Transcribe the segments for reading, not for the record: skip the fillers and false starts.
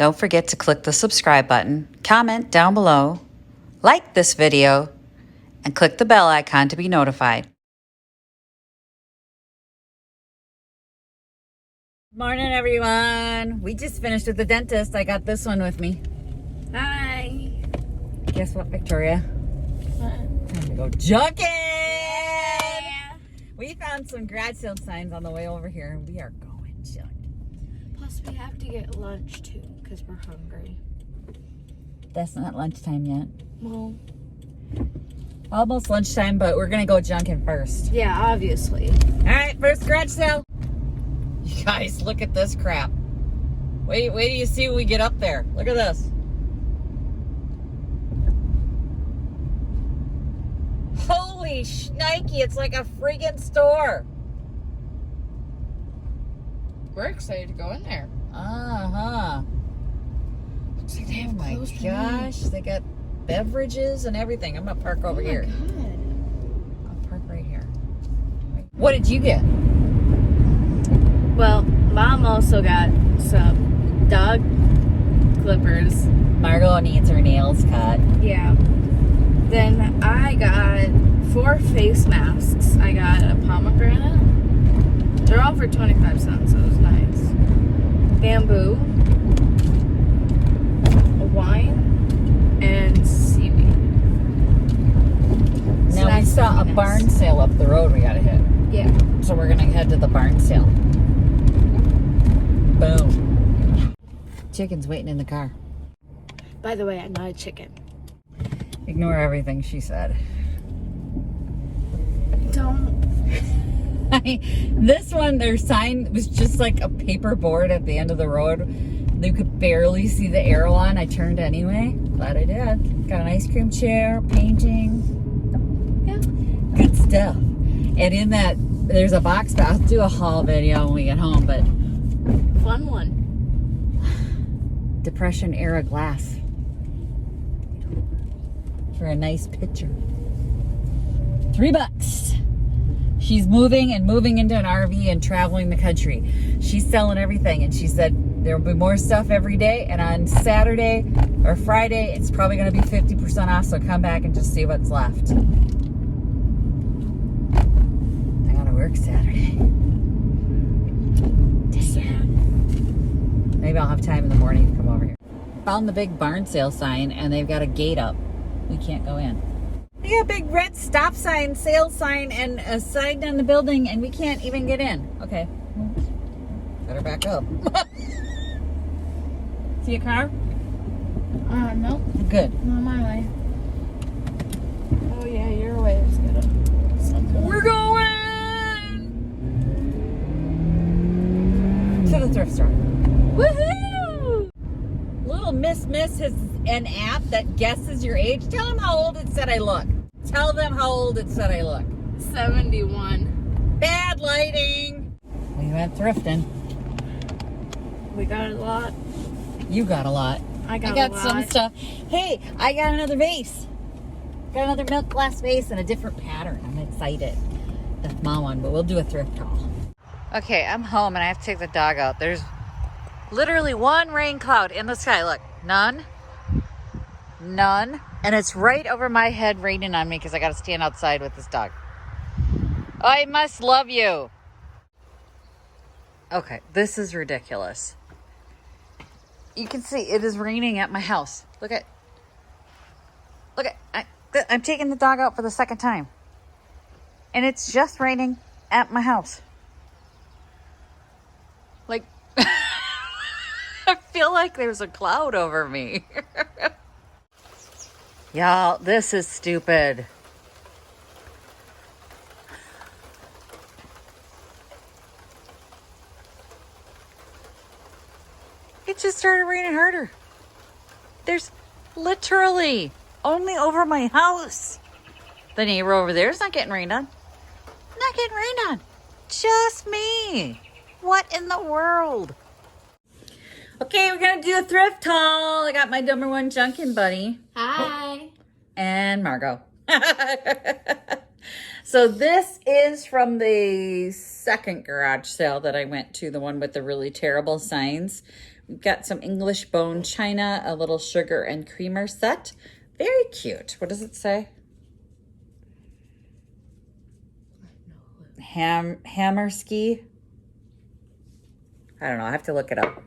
Don't forget to click the subscribe button, comment down below, like this video, and click the bell icon to be notified. Morning, everyone. We just finished with the dentist. I got this one with me. Hi. Guess what, Victoria? What? Time to go junking! Yeah. We found some garage sale signs on the way over here, and we are going junking. Plus, we have to get lunch too, because we're hungry. That's not lunchtime yet. Well, Almost lunchtime, but we're gonna go junking first. yeah, obviously. All right, first garage sale. You guys, look at this crap. Wait till you see when we get up there. Look at this. Holy shnikey, it's like a friggin' store. We're excited to go in there. Uh-huh. Looks like they Oh have my clothes for gosh, me. they got beverages and everything. I'm gonna park over here. Oh my God. I'll park right here. What did you get? Well, Mom also got some dog clippers. Margot needs her nails cut. Yeah. Then I got 4 face masks. I got a pomegranate. They're all for 25 cents, so it was nice. Bamboo, a wine, and seaweed. Now we saw a barn sale up the road we gotta hit. Yeah. So we're gonna head to the barn sale. Boom. Chicken's waiting in the car. By the way, I'm not a chicken. Ignore everything she said. Don't. This one, their sign was just like a paper board at the end of the road. You could barely see the arrow on. I turned anyway. Glad I did. Got an ice cream chair, painting. Yeah. Good stuff. And in that, there's a box, but I'll do a haul video when we get home, but Fun one. Depression era glass for a nice picture. $3. She's moving into an RV and traveling the country. She's selling everything, and she said there will be more stuff every day, and on Saturday or Friday it's probably going to be 50% off, so come back and just see what's left. I gotta work Saturday. Maybe I'll have time in the morning to come over here. Found the big barn sale sign, and they've got a gate up. We can't go in. They got a big red stop sign, sale sign, and a sign on the building, and we can't even get in. Okay. Better back up. See a car? Nope. Good. Not my way. Oh yeah, your way is good. We're going to the thrift store. Woohoo! Little Miss has an app that guesses your age. Tell them how old it said I look. Tell them how old it said I look. 71. Bad lighting. We went thrifting. We got a lot. You got a lot. I I got got a lot. some stuff. Hey, I got another vase. Got another milk glass vase in a different pattern. I'm excited. The small one, but we'll do a thrift haul. Okay, I'm home and I have to take the dog out. There's literally one rain cloud in the sky. Look, none. And it's right over my head raining on me because I got to stand outside with this dog. I must love you. Okay, this is ridiculous. You can see it is raining at my house. Look at. I'm taking the dog out for the second time. And it's just raining at my house. Like, I feel like there's a cloud over me. Y'all, this is stupid. It just started raining harder. There's literally only over my house. The neighbor over there is not getting rained on. Not getting rained on. Just me. What in the world? Okay, we're gonna do a thrift haul. I got my number 1 Junkin Buddy. Hi. And Margot. So this is from the second garage sale that I went to, the one with the really terrible signs. We've got some English bone china, a little sugar and creamer set. Very cute. What does it say? Hammerski. I don't know. I have to look it up.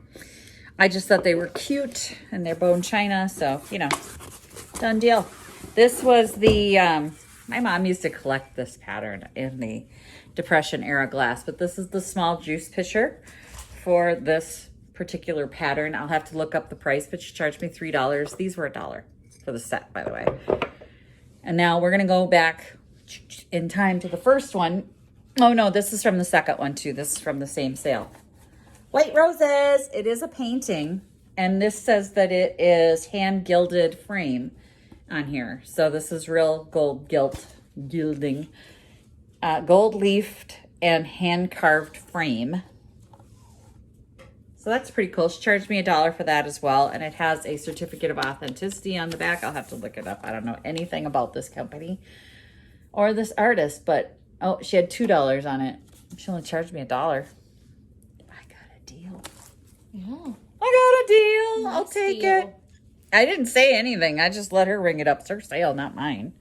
I just thought they were cute and they're bone china. So, you know, done deal. This was the, my mom used to collect this pattern in the Depression era glass, but this is the small juice pitcher for this particular pattern. I'll have to look up the price, but she charged me $3. These were $1 for the set, by the way. And now we're going to go back in time to the first one. Oh no, this is from the second one too. This is from the same sale. White Roses. It is a painting, and this says that it is hand gilded frame on here. So this is real gold gilding, gold leafed and hand carved frame. So that's pretty cool. She charged me $1 for that as well, and it has a certificate of authenticity on the back. I'll have to look it up. I don't know anything about this company or this artist, but oh, she had $2 on it. She only charged me $1. Deal. Yeah. I got a deal. I'll take it. I didn't say anything. I just let her ring it up. It's her sale, not mine.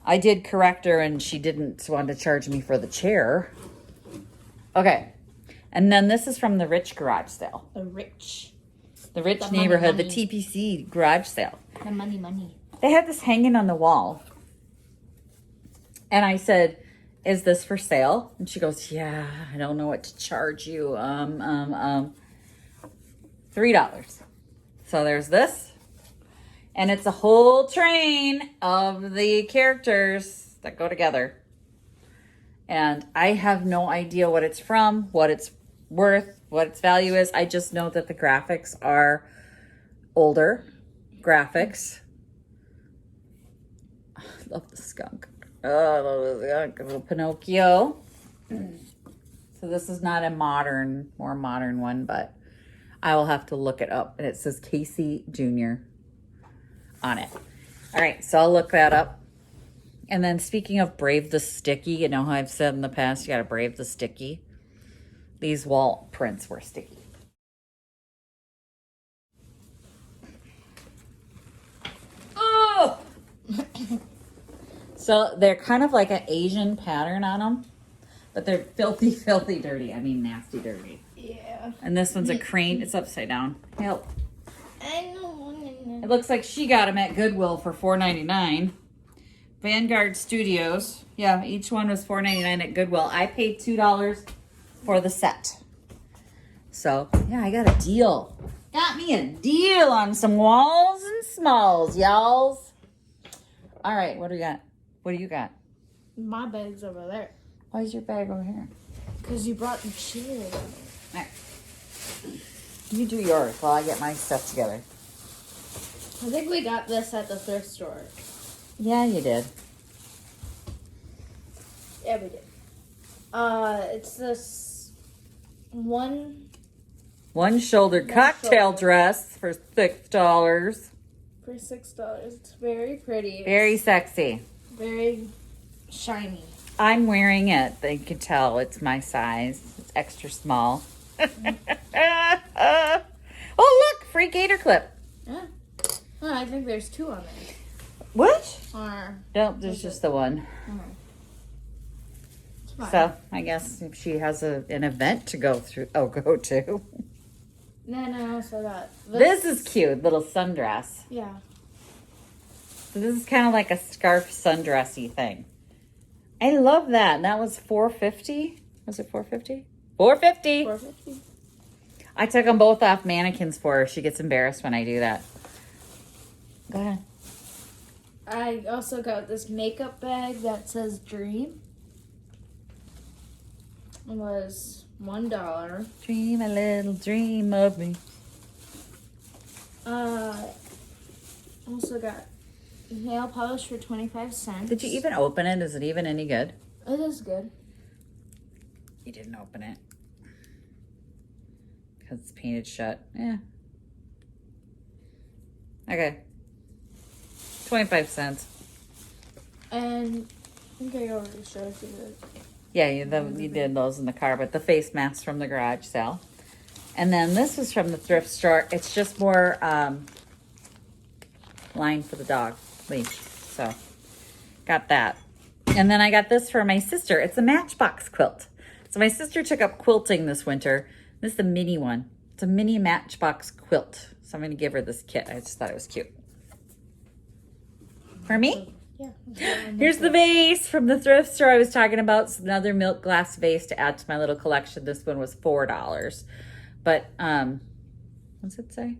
I did correct her and she didn't want to charge me for the chair. Okay. And then this is from the Rich garage sale. The rich neighborhood, money. the TPC garage sale. The money. They had this hanging on the wall. And I said, is this for sale? And she goes, yeah, I don't know what to charge you. $3. So there's this. And it's a whole train of the characters that go together. And I have no idea what it's from, what it's worth, what its value is. I just know that the graphics are older graphics. I love the skunk. Oh, I love the skunk. Little Pinocchio. So this is not a more modern one, but I will have to look it up. And it says Casey Jr. on it. All right, so I'll look that up. And then speaking of brave the sticky, you know how I've said in the past, you got to brave the sticky. These wall prints were sticky. Oh! So they're kind of like an Asian pattern on them, but they're filthy, filthy dirty. I mean, nasty dirty. Yeah. And this one's a crane. It's upside down. Help. I know. It looks like she got them at Goodwill for $4.99. Vanguard Studios. Yeah, each one was $4.99 at Goodwill. I paid $2 for the set. So, yeah, I got a deal. Got me a deal on some walls and smalls, y'all. All right, what do we got? What do you got? My bag's over there. Why is your bag over here? Because you brought the chair. All right. You do yours while I get my stuff together. I think we got this at the thrift store. Yeah, you did. Yeah, we did. It's this one shoulder cocktail dress for $6. for $6. It's very pretty. Very sexy. Very shiny. I'm wearing it. They can tell it's my size. It's extra small. Oh, look! Free gator clip. Yeah. Oh, I think there's two on there. What? Or Nope, there's just the one. So, I guess if she has an event to go to. Then I also got This is cute. Little sundress. Yeah. So this is kind of like a scarf sundressy thing. I love that. And that was $4.50. Was it $4.50? $4.50. $4.50. I took them both off mannequins for her. She gets embarrassed when I do that. Go ahead. I also got this makeup bag that says Dream. It was $1. Dream a little dream of me. Also got nail polish for 25 cents. Did you even open it? Is it even any good? It is good. You didn't open it. Because it's painted shut. Yeah. Okay. 25 cents. And I think I already showed you that. Yeah, you did those in the car, but the face masks from the garage sale. And then this was from the thrift store. It's just more line for the dog leash. So got that. And then I got this for my sister. It's a Matchbox Quilt. So my sister took up quilting this winter. This is a mini one. It's a mini Matchbox Quilt. So I'm going to give her this kit. I just thought it was cute. For me? Yeah. Here's the vase from the thrift store I was talking about. It's another milk glass vase to add to my little collection. This one was $4. But, what's it say?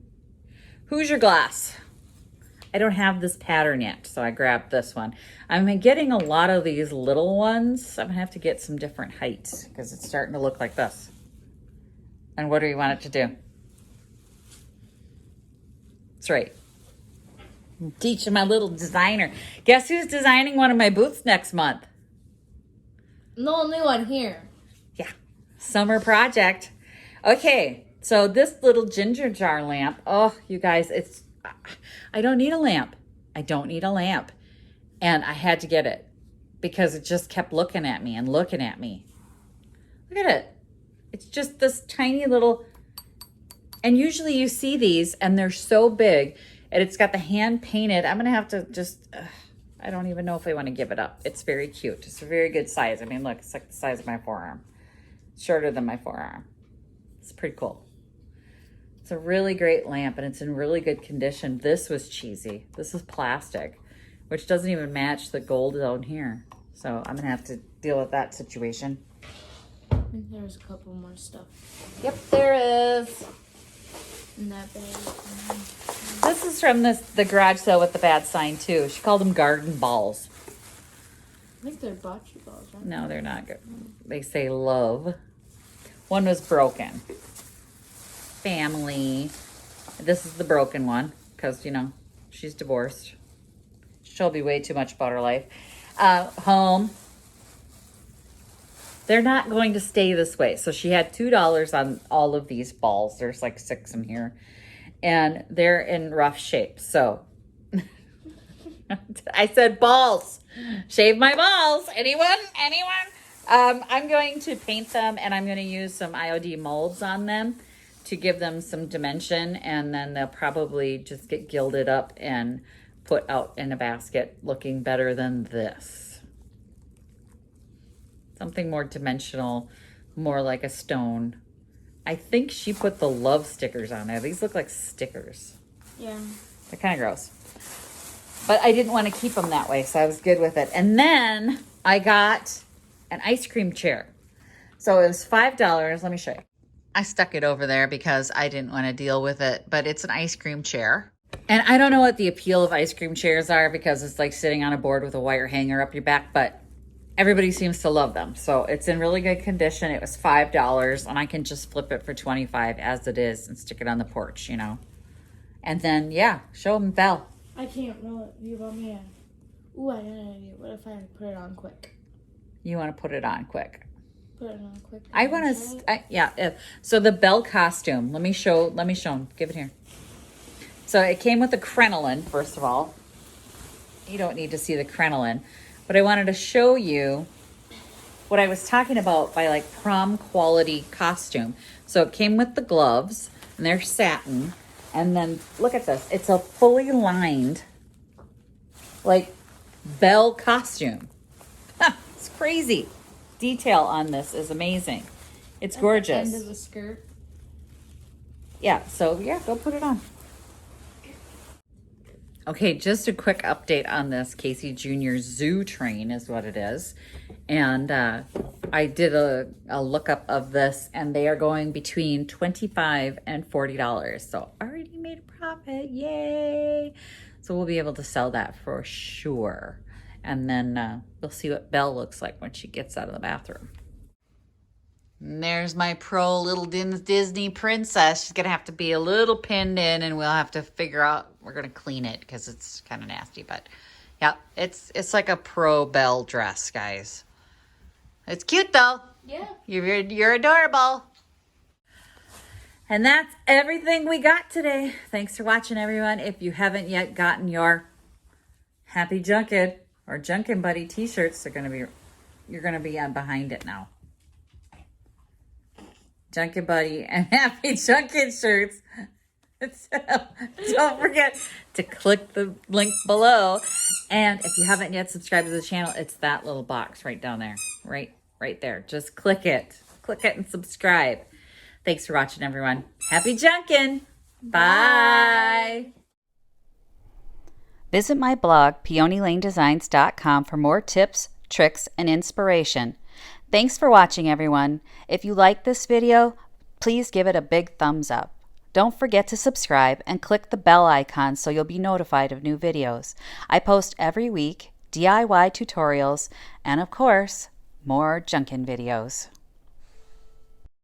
Who's your glass? I don't have this pattern yet, so I grabbed this one. I'm getting a lot of these little ones. I'm gonna have to get some different heights because it's starting to look like this. And what do you want it to do? That's right. I'm teaching my little designer. Guess who's designing one of my booths next month? The only one here. Yeah, summer project. Okay, so this little ginger jar lamp. Oh, you guys, I don't need a lamp. I don't need a lamp. And I had to get it because it just kept looking at me and looking at me. Look at it. It's just this tiny little, and usually you see these and they're so big and it's got the hand painted. I'm going to have to just, I don't even know if I want to give it up. It's very cute. It's a very good size. I mean, look, it's like the size of my forearm. Shorter than my forearm. It's pretty cool. It's a really great lamp and it's in really good condition. This was cheesy. This is plastic, which doesn't even match the gold down here. So I'm gonna have to deal with that situation. I think there's a couple more stuff. Yep, there is. In that bag. This is from the garage sale with the bad sign too. She called them garden balls. I think they're bocce balls, right? No, they're not good. They say love. One was broken. Family. This is the broken one because, you know, she's divorced. She told me way too much about her life. Home. They're not going to stay this way. So she had $2 on all of these balls. There's like 6 in here. And they're in rough shape. So I said balls. Shave my balls. Anyone? I'm going to paint them and I'm going to use some IOD molds on them to give them some dimension, and then they'll probably just get gilded up and put out in a basket looking better than this. Something more dimensional, more like a stone. I think she put the love stickers on there. These look like stickers. Yeah. They're kind of gross. But I didn't want to keep them that way, so I was good with it. And then I got an ice cream chair. So it was $5. Let me show you. I stuck it over there because I didn't want to deal with it, but it's an ice cream chair. And I don't know what the appeal of ice cream chairs are because it's like sitting on a board with a wire hanger up your back, but everybody seems to love them. So it's in really good condition. It was $5 and I can just flip it for $25 as it is and stick it on the porch, you know. And then, yeah, show them Belle. I can't know you about me. Ooh, I got an idea. What if I put it on quick? You want to put it on quick. Put it on quick. I want to, yeah. So the Belle costume, let me show them. Give it here. So it came with a crinoline, first of all. You don't need to see the crinoline, but I wanted to show you what I was talking about by like prom quality costume. So it came with the gloves and they're satin. And then look at this. It's a fully lined like Belle costume. It's crazy. Detail on this is amazing. It's gorgeous. The end of the skirt. Yeah, so yeah, go put it on. Okay, just a quick update on this Casey Jr. Zoo train is what it is. And I did a lookup of this and they are going between $25 and $40. So already made a profit, yay. So we'll be able to sell that for sure. And then we'll see what Belle looks like when she gets out of the bathroom. And there's my pro little Disney princess. She's going to have to be a little pinned in and we'll have to figure out, we're going to clean it because it's kind of nasty. But yeah, it's like a pro Belle dress, guys. It's cute though. Yeah. You're adorable. And that's everything we got today. Thanks for watching, everyone. If you haven't yet gotten your Happy Junkin or Junkin Buddy t-shirts, you're gonna be on behind it now. Junkin Buddy and Happy Junkin shirts. So don't forget to click the link below. And if you haven't yet subscribed to the channel, it's that little box right down there. Right there. Just click it. Click it and subscribe. Thanks for watching, everyone. Happy Junkin! Bye! Visit my blog, peonylanedesigns.com, for more tips, tricks, and inspiration. Thanks for watching, everyone. If you like this video, please give it a big thumbs up. Don't forget to subscribe and click the bell icon so you'll be notified of new videos. I post every week DIY tutorials and, of course, more Junkin videos.